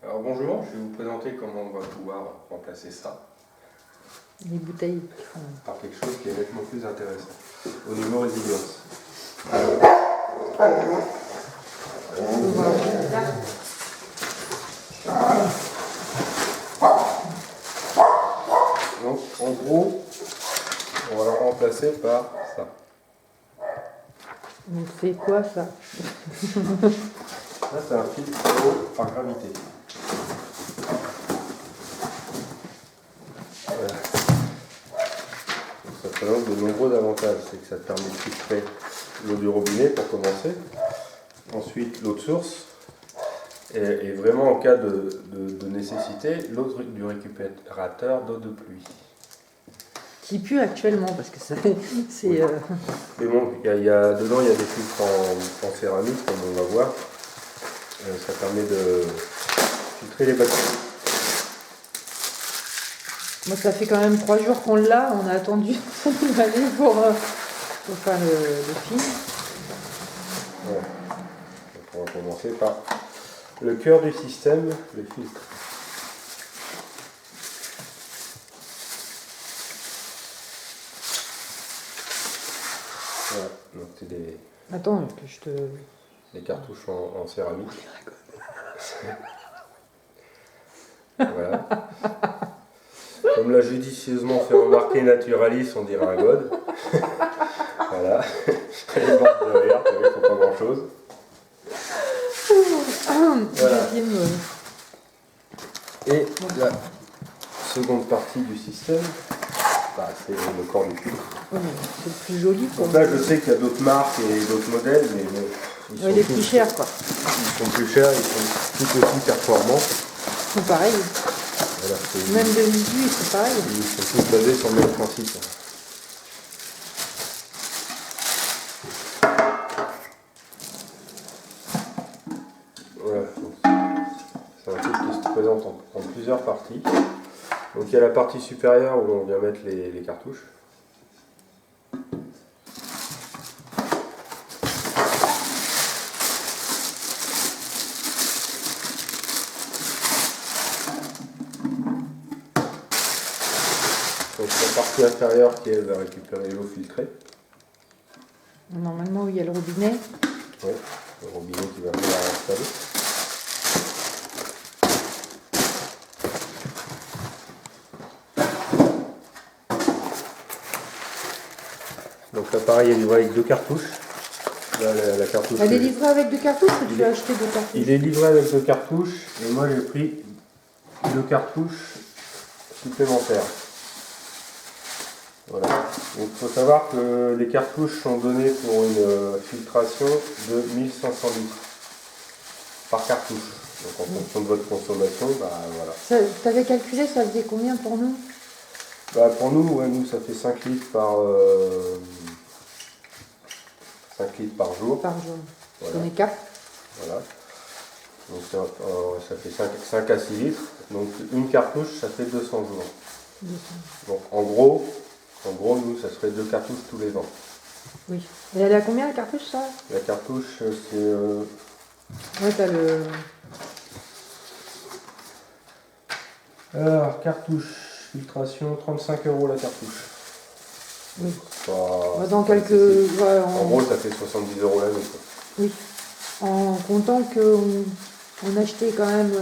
Alors bonjour, je vais vous présenter comment on va pouvoir remplacer ça Les bouteilles. par quelque chose qui est nettement plus intéressant au niveau résilience. Donc en gros, on va le remplacer par ça. Donc c'est quoi ça? Ça c'est un filtre d'eau par gravité. Voilà. Donc, ça présente de nombreux avantages. C'est que ça permet de filtrer l'eau du robinet pour commencer. Ensuite l'eau de source. Et vraiment en cas de nécessité, l'eau du récupérateur d'eau de pluie. Qui pue actuellement parce que ça, c'est. Oui. Mais bon, dedans il y a des filtres en céramique, comme on va voir. Ça permet de filtrer les bactéries. Moi, ça fait quand même 3 jours qu'on l'a. On a attendu l'année pour faire le film. Ouais. Donc on va commencer par le cœur du système, le filtre. Voilà, donc c'est Attends, que je te. des cartouches en céramique. Voilà. Comme l'a judicieusement fait remarquer Naturalis, on dirait un god. Voilà. Les bandes de rire, ils ne font pas grand chose. Voilà. Et la seconde partie du système, c'est le corps du filtre. Ouais, c'est le plus joli. Donc là, je sais qu'il y a d'autres marques et d'autres modèles, mais bon, ils sont les plus chers, quoi. Ils sont plus chers, ils sont tout aussi performants. Ils sont pareils. Voilà, même de visu, ils sont pareils. Ils sont tous basés sur le même principe. Voilà, c'est un filtre qui se présente en plusieurs parties. Donc il y a la partie supérieure où on vient mettre les cartouches. Donc la partie inférieure qui elle va récupérer l'eau filtrée. Normalement, il y a le robinet. Oui, le robinet qui va falloir installer. Donc l'appareil est livré avec 2 cartouches. Là, la cartouche. Elle est livrée avec 2 cartouches ou tu as acheté 2 cartouches? Il est livré avec 2 cartouches et moi j'ai pris 2 cartouches supplémentaires. Voilà. Donc il faut savoir que les cartouches sont données pour une filtration de 1500 litres par cartouche. Donc en fonction de votre consommation, voilà. Tu avais calculé, ça faisait combien pour nous? Pour nous, nous ça fait 5 litres par 5 litres par jour. Par jour. Voilà. On est 4. Voilà. Donc ça fait 5 à 6 litres. Donc une cartouche, ça fait 200 jours. 200. Donc en gros, nous, ça serait 2 cartouches tous les ans. Oui. Et elle est à combien la cartouche, ça? La cartouche, c'est... Ouais, t'as le... Alors, cartouche, filtration, 35 € la cartouche. Oui. Dans quelques... Ouais, en gros, ça fait 70 € l'année. Oui. En comptant qu'on achetait quand même,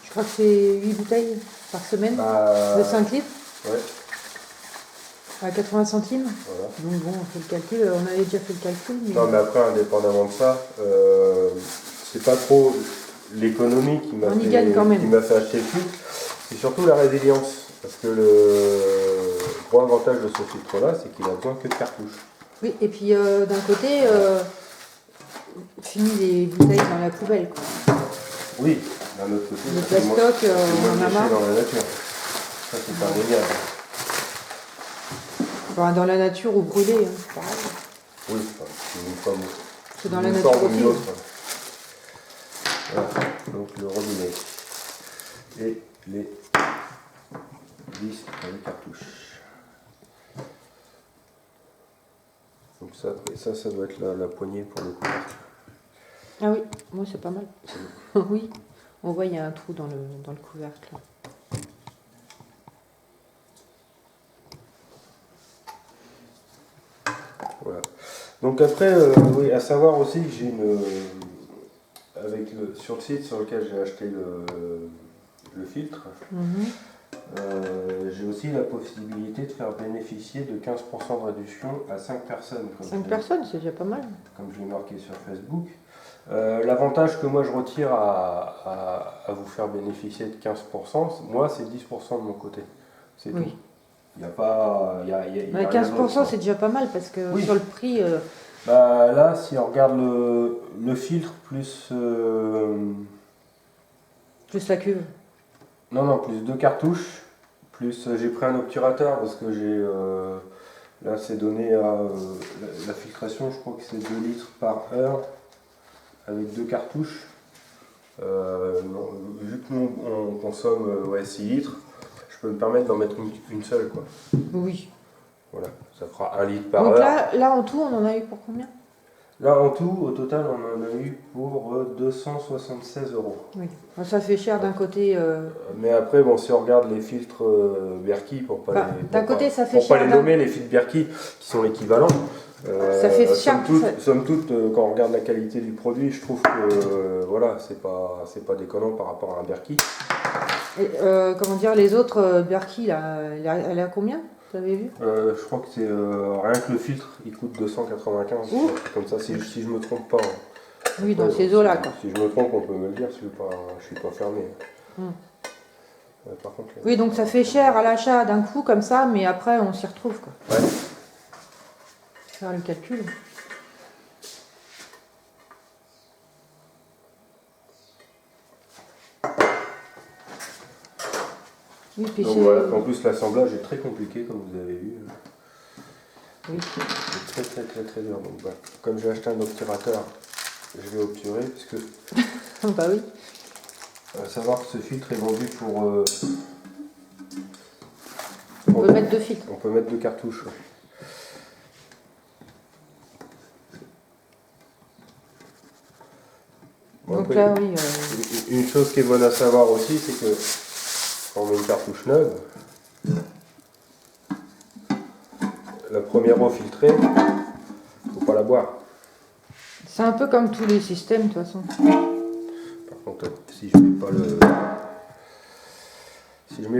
je crois que c'est 8 bouteilles par semaine, de 5 litres. Ouais. À 80 centimes. Voilà. Donc bon, on fait le calcul, on avait déjà fait le calcul. Mais... Non, mais après, indépendamment de ça, c'est pas trop l'économie qui m'a fait acheter le filtre, c'est surtout la résilience. Parce que le gros avantage de ce filtre-là, c'est qu'il a besoin que de cartouches. Oui, et puis d'un côté, fini les bouteilles dans la poubelle, quoi. Oui, d'un autre côté, le plastoc, on en a marre. Dans la nature. Ça, c'est pas génial. Enfin, dans la nature ou brûlé, hein, c'est pareil. Oui, c'est une forme. C'est dans la nature aussi. Voilà, donc le robinet. Et les vis et les cartouches. Donc ça doit être la poignée pour le couvercle. Ah oui, moi c'est pas mal. Oui. On voit, il y a un trou dans le couvercle. Voilà. Donc après, oui, à savoir aussi que j'ai une... sur le site sur lequel j'ai acheté le filtre, j'ai aussi la possibilité de faire bénéficier de 15% de réduction à 5 personnes. 5 personnes, c'est déjà pas mal. Comme je l'ai marqué sur Facebook. L'avantage que moi je retire à vous faire bénéficier de 15%, moi c'est 10% de mon côté. C'est tout. Il n'y a pas. 15% c'est déjà pas mal parce que sur le prix. Bah, là, si on regarde le filtre plus. Plus la cuve. Non, plus 2 cartouches. Plus j'ai pris un obturateur parce que j'ai. Là, c'est donné à. La filtration, je crois que c'est 2 litres par heure. Avec 2 cartouches. Vu que nous on consomme 6 litres, je peux me permettre d'en mettre une seule. Quoi. Oui. Voilà, ça fera 1 litre par heure. Donc là, en tout, on en a eu pour combien? Là, en tout, au total, on en a eu pour 276 €. Oui, ça fait cher d'un côté. Mais après, bon, si on regarde les filtres Berkey, pour pas les nommer, les filtres Berkey, qui sont l'équivalent, ça fait cher. Somme toute, quand on regarde la qualité du produit, je trouve que voilà, c'est pas déconnant par rapport à un Berkey. Et, comment dire, les autres Berkey, là, elle est à combien? Vous avez vu? Je crois que c'est rien que le filtre, il coûte 295, comme ça, si je me trompe pas. Oui, dans ces eaux-là, quoi. Si je me trompe, on peut me le dire, je suis pas fermé. Par contre, oui, donc ça fait cher à l'achat d'un coup, comme ça, mais après, on s'y retrouve, quoi. Ouais. Faire le calcul. Oui, puis donc voilà, en plus l'assemblage est très compliqué comme vous avez vu. Oui. C'est très dur. Donc, bah, comme j'ai acheté un obturateur, je vais obturer puisque. Bah oui. Savoir que ce filtre est vendu pour. On peut mettre 2 filtres. On peut mettre 2 cartouches. Ouais. Bon, donc après, là, oui. Une chose qui est bonne à savoir aussi, c'est que quand on met une cartouche neuve, la première eau filtrée, il ne faut pas la boire. C'est un peu comme tous les systèmes de toute façon. Par contre, si je mets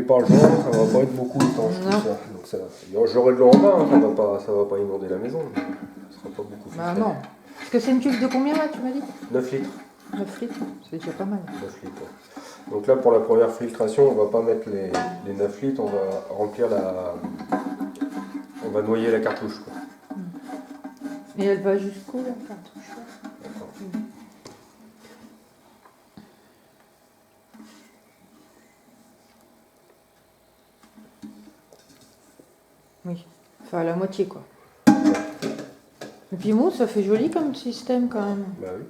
pas le joint, ça va pas être beaucoup étanche tout ça. Donc j'aurai de l'eau en bas, hein, ça va pas inonder la maison, mais ça sera pas beaucoup filtré. Bah non. Parce que c'est une cuve de combien là, tu m'as dit? 9 litres. 9 litres, c'est déjà pas mal. 9 litres. Ouais. Donc là, pour la première filtration, on va pas mettre les 9 litres, on va remplir on va noyer la cartouche. Quoi. Et elle va jusqu'où la cartouche? D'accord. Oui, enfin à la moitié quoi. Et puis bon, ça fait joli comme système quand même. Bah oui.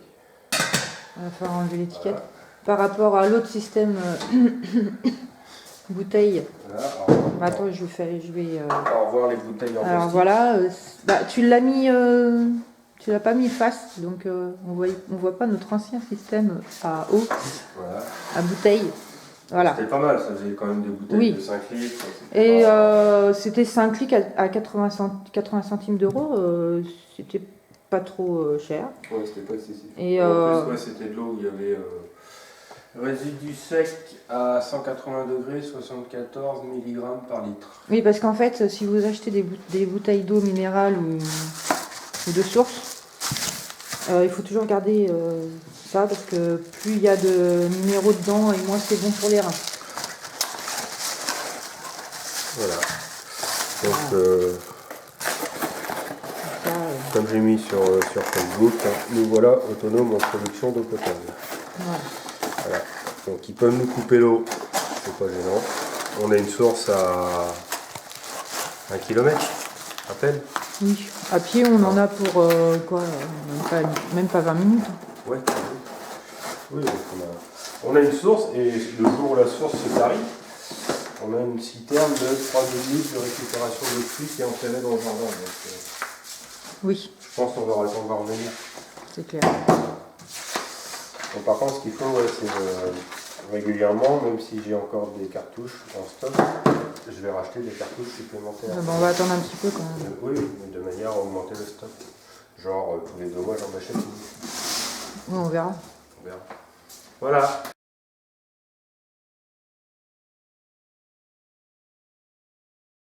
On va faire enlever l'étiquette. Voilà. Par rapport à l'autre système bouteille. Voilà, attends, je vais. On va voir les bouteilles en plastique. Alors voilà, tu l'as mis. Tu l'as pas mis face, donc on voit pas notre ancien système à eau, à bouteille. Voilà. C'était pas mal, ça faisait quand même des bouteilles de 5 litres. Et c'était 5 litres à 80 centimes d'euros, c'était pas trop cher. Ouais, c'était pas excessif. Et en plus, c'était de l'eau où il y avait résidu sec à 180 degrés, 74 mg par litre. Oui, parce qu'en fait, si vous achetez des bouteilles d'eau minérale ou de source, il faut toujours garder ça parce que plus il y a de minéraux dedans et moins c'est bon pour les reins. Voilà. Donc, comme j'ai mis sur Facebook, nous voilà autonomes en production d'eau potable. Voilà. Donc ils peuvent nous couper l'eau, c'est pas gênant. On a une source à 1 km à peine. Oui, à pied on en a pour même pas 20 minutes. Ouais, oui, donc on a une source et le jour où la source se tarit, on a une citerne de 3 minutes de récupération de pluie qui est entraînée dans le jardin. Donc, oui. Je pense qu'on aura le temps de revenir. C'est clair. Donc, par contre, ce qu'il faut, ouais, c'est régulièrement, même si j'ai encore des cartouches en stock, je vais racheter des cartouches supplémentaires. Bon, on va attendre un petit peu quand même. Oui, mais de manière à augmenter le stock. Genre, tous les 2 mois, j'en achète une. Oui, on verra. On verra. Voilà.